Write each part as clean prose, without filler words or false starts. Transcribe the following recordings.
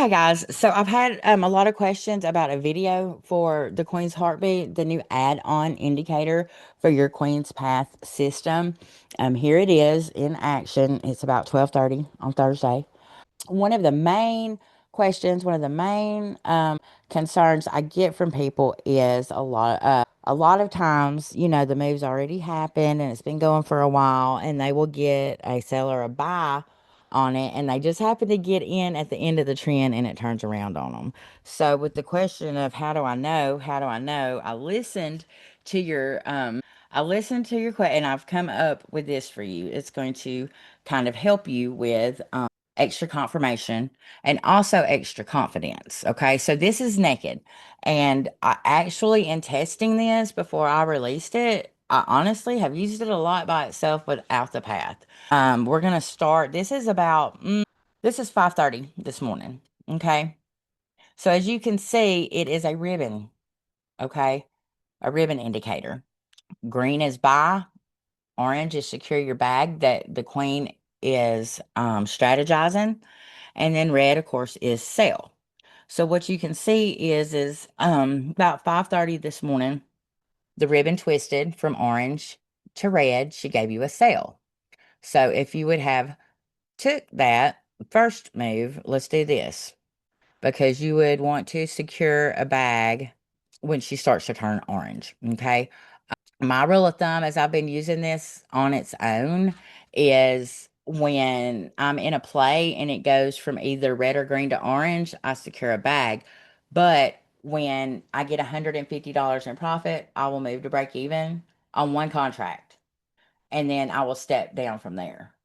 Okay, guys. So I've had a lot of questions about a video for the Queen's Heartbeat, the new add-on indicator for your Queen's Path system. Here it is in action. It's about 12:30 on Thursday. One of the main questions, one of the main concerns I get from people is a lot of times, the move's already happened and it's been going for a while, and they will get a sell or a buy on it, and they just happen to get in at the end of the trend and it turns around on them. So with the question of how do I know, I listened to your question, and I've come up with this for you. It's going to kind of help you with extra confirmation and also extra confidence. Okay, so this is naked. And I actually, in testing this before I released it, I honestly have used it a lot by itself without the path. We're gonna start. This is 5:30 this morning. Okay. So as you can see, it is a ribbon. Okay. A ribbon indicator. Green is buy, orange is secure your bag that the queen is strategizing, and then red, of course, is sell. So what you can see is about 5:30 this morning, the ribbon twisted from orange to red. She gave you a sale. So if you would have took that first move, let's do this, because you would want to secure a bag when she starts to turn orange. Okay. My rule of thumb, as I've been using this on its own, is when I'm in a play and it goes from either red or green to orange, I secure a bag. But when I get $150 in profit, I will move to break even on one contract, and then I will step down from there.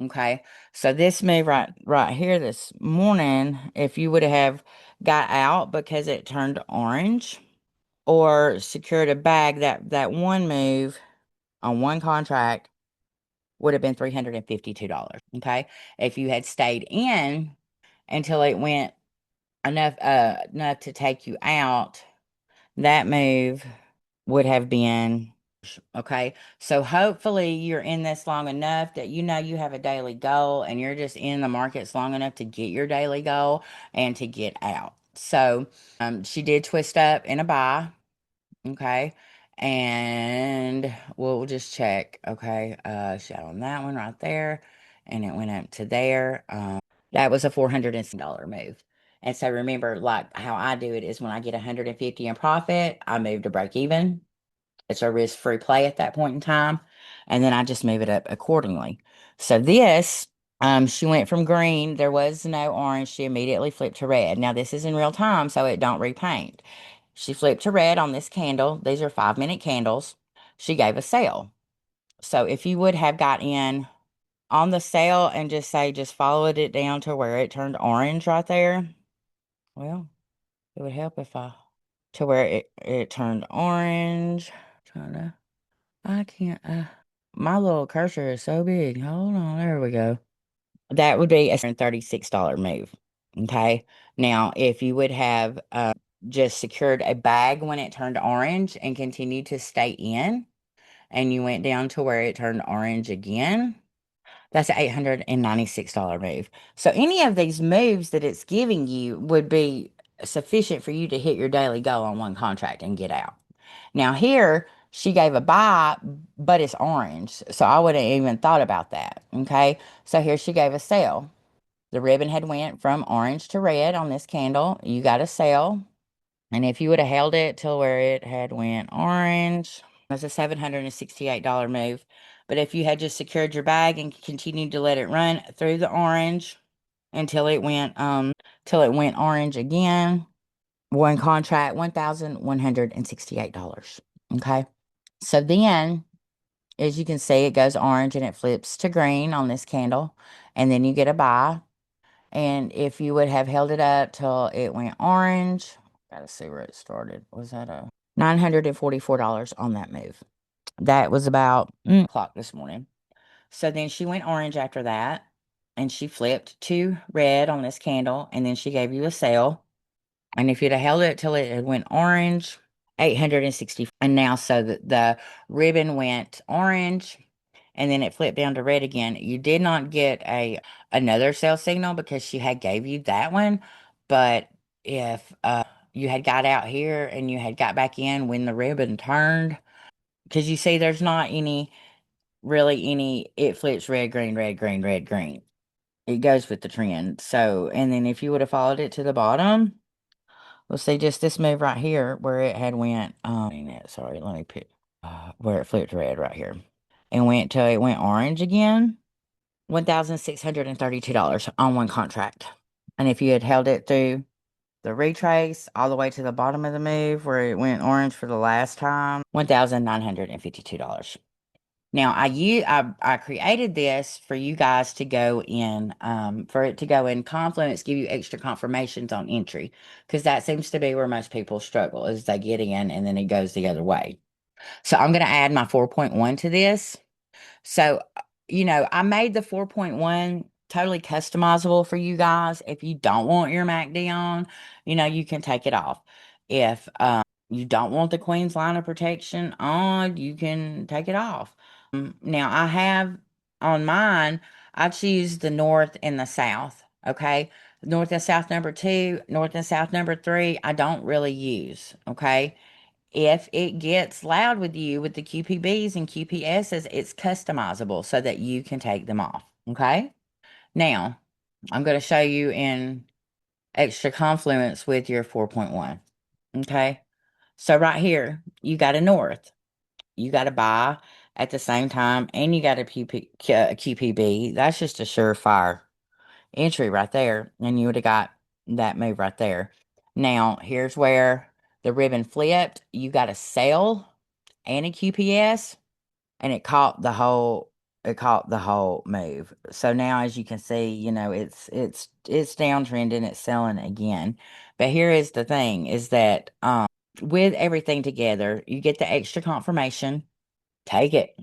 Okay. So this move right here this morning, if you would have got out because it turned orange or secured a bag, that one move on one contract would have been $352. Okay. If you had stayed in until it went enough to take you out, that move would have been okay. So hopefully you're in this long enough that you know you have a daily goal, and you're just in the markets long enough to get your daily goal and to get out. So she did twist up in a buy. Okay. And we'll just check. Okay. She on that one right there. And it went up to there. That was a $400 move. And so remember, like how I do it is when I get 150 in profit, I move to break even. It's a risk-free play at that point in time. And then I just move it up accordingly. So this, she went from green. There was no orange. She immediately flipped to red. Now this is in real time, so it don't repaint. She flipped to red on this candle. These are 5-minute candles. She gave a sale. So if you would have got in on the sale and just followed it down to where it turned orange right there, well, it would help if to where it turned orange. Trying to, I can't, my little cursor is so big. Hold on, there we go. That would be a $36 move. Okay. Now, if you would have just secured a bag when it turned orange and continued to stay in, and you went down to where it turned orange again, that's an $896 move. So any of these moves that it's giving you would be sufficient for you to hit your daily goal on one contract and get out. Now here, she gave a buy, but it's orange. So I wouldn't even thought about that. Okay. So here she gave a sell. The ribbon had went from orange to red on this candle. You got a sell. And if you would have held it till where it had went orange, it was a $768 move. But if you had just secured your bag and continued to let it run through the orange until till it went orange again, one contract, $1,168. Okay. So then, as you can see, it goes orange and it flips to green on this candle. And then you get a buy. And if you would have held it up till it went orange, gotta see where it started. Was that a $944 on that move? That was about o'clock this morning. So then she went orange after that, and she flipped to red on this candle, and then she gave you a sale. And if you'd have held it till it had went orange, 860. And now, so the ribbon went orange and then it flipped down to red again. You did not get another sell signal because she had gave you that one, But if you had got out here and you had got back in when the ribbon turned, because you see there's not any really any, it flips red, green, red, green, red, green. It goes with the trend. So, and then if you would have followed it to the bottom, we'll see just this move right here where it had went, sorry, let me pick, where it flipped red right here and went till it went orange again. $1,632 on one contract. And if you had held it through the retrace all the way to the bottom of the move where it went orange for the last time, $1,952. Now I created this for you guys to go in, for it to go in Confluence, give you extra confirmations on entry, because that seems to be where most people struggle is they get in and then it goes the other way. So I'm going to add my 4.1 to this. So, I made the 4.1 totally customizable for you guys. If you don't want your MACD on, you can take it off. If you don't want the Queen's line of protection on, you can take it off. Now I have on mine, I choose the north and the south. Okay. North and south number two, north and south number three, I don't really use. Okay. If it gets loud with you with the QPBs and QPSs, it's customizable so that you can take them off. Okay. Now, I'm going to show you in extra confluence with your 4.1. Okay. So right here, you got a north. You got to buy at the same time and you got a QPB. That's just a surefire entry right there. And you would have got that move right there. Now, here's where the ribbon flipped. You got a sell and a QPS, and it caught the whole move. So now as you can see, it's downtrending, it's selling again. But here is the thing is that with everything together, you get the extra confirmation. Take it.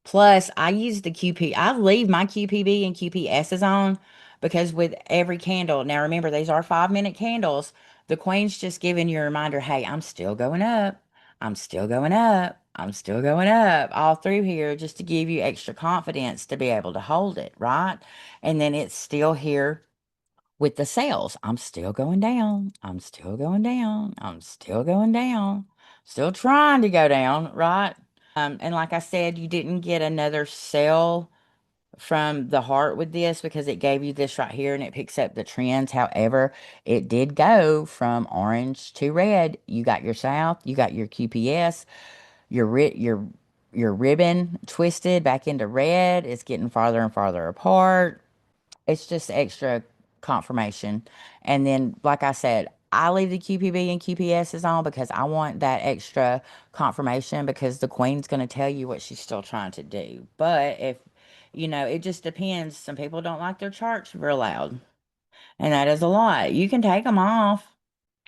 Plus, I use the QP. I leave my QPB and QPSs on because with every candle, now remember, these are 5-minute candles. The Queen's just giving you a reminder, hey, I'm still going up. I'm still going up. I'm still going up all through here just to give you extra confidence to be able to hold it, right? And then it's still here with the sales. I'm still going down. I'm still going down. I'm still going down. Still trying to go down, right? And like I said, you didn't get another sell from the heart with this because it gave you this right here and it picks up the trends. However, it did go from orange to red. You got your south, you got your QPS, your ribbon twisted back into red. It's getting farther and farther apart. It's just extra confirmation. And then, like I said, I leave the QPB and QPSs on because I want that extra confirmation because the Queen's going to tell you what she's still trying to do. But if, it just depends. Some people don't like their charts real loud, and that is a lot. You can take them off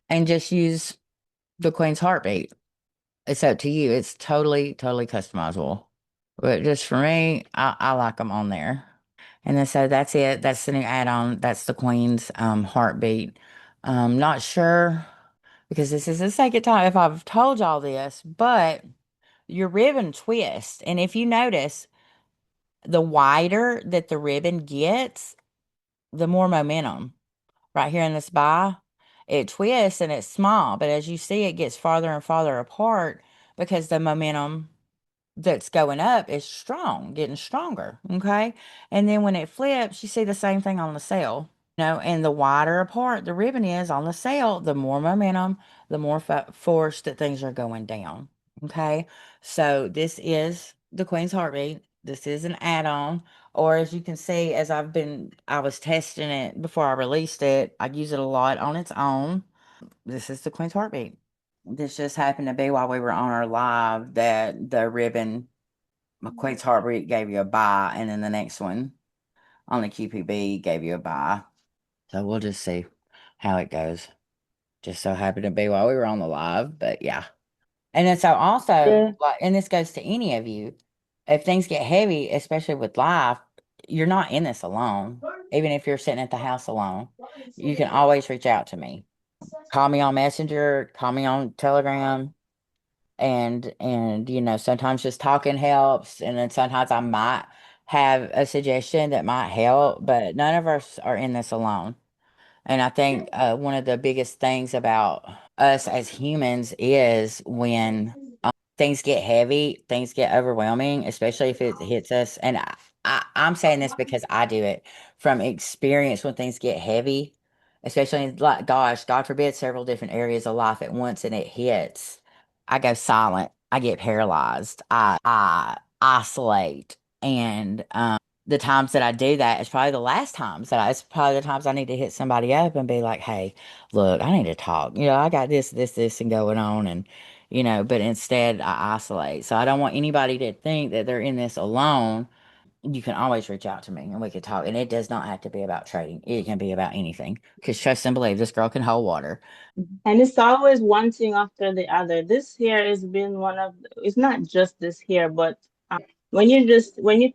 and just use the Queen's heartbeat. It's up to you. It's totally, totally customizable. But just for me, I like them on there. And then so that's it. That's the new add-on. That's the Queen's heartbeat. Not sure because this is the second time if I've told y'all this, but your ribbon twist. And if you notice, the wider that the ribbon gets, the more momentum. Right here in this buy, it twists and it's small, but as you see, it gets farther and farther apart because the momentum that's going up is strong, getting stronger. Okay. And then when it flips, you see the same thing on the sell. And the wider apart the ribbon is on the sell, the more momentum, the more force that things are going down. Okay. So this is the Queen's Heartbeat. This is an add-on. Or as you can see, I was testing it before I released it. I use it a lot on its own. This is the Queen's Heartbeat. This just happened to be while we were on our live that the ribbon Queen's Heartbeat gave you a buy, and then the next one on the QPB gave you a buy. So we'll just see how it goes. Just so happened to be while we were on the live, but yeah. And then so also, Yeah. like, and this goes to any of you, if things get heavy, especially with life, you're not in this alone. Even if you're sitting at the house alone, you can always reach out to me. Call me on Messenger, call me on Telegram, and sometimes just talking helps, and then sometimes I might have a suggestion that might help, but none of us are in this alone. And I think one of the biggest things about us as humans is when things get heavy, things get overwhelming, especially if it hits us. And I'm saying this because I do it from experience when things get heavy, especially in, like, gosh, God forbid, several different areas of life at once and it hits. I go silent. I get paralyzed. I isolate. And the times that I do that is probably the last times that it's probably the times I need to hit somebody up and be like, hey, look, I need to talk. I got this, and going on. And, but instead I isolate. So I don't want anybody to think that they're in this alone. You can always reach out to me and we can talk. And it does not have to be about trading, it can be about anything. Because trust and believe, this girl can hold water. And it's always one thing after the other. This here has been one of, it's not just this here, but when you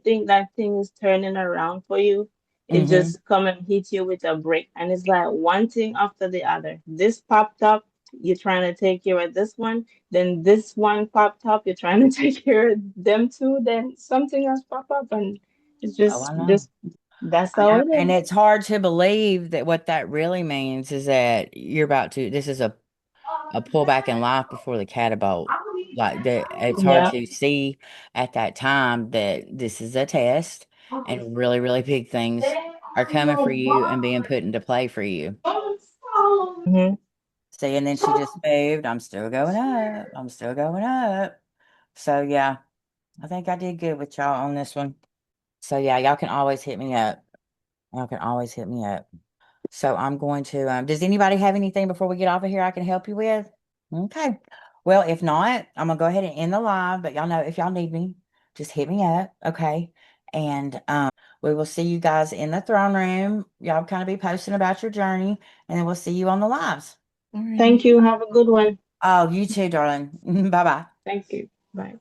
think that thing is turning around for you, it Mm-hmm. just come and hit you with a brick. And it's like one thing after the other. This popped up, you're trying to take care of this one. Then this one popped up, you're trying to take care of them too. Then something else pop up, and it's Oh, I know. just that's I how know. it And is. it's hard to believe that what that really means is that you're about to, this is a pullback in life before the catapult. Like that, it's hard Yeah. to see at that time that this is a test and really, really big things are coming for you and being put into play for you. Hmm. See, and then she just moved. I'm still going up. I'm still going up. So yeah, I think I did good with y'all on this one. So yeah, y'all can always hit me up. Y'all can always hit me up. So I'm going to, does anybody have anything before we get off of here I can help you with? Okay. Well, if not, I'm gonna go ahead and end the live, but y'all know if y'all need me, just hit me up. Okay. And we will see you guys in the throne room. Y'all kind of be posting about your journey, and then we'll see you on the lives. All righty. Thank you. Have a good one. Oh, you too, darling. Bye bye. Thank you. Bye.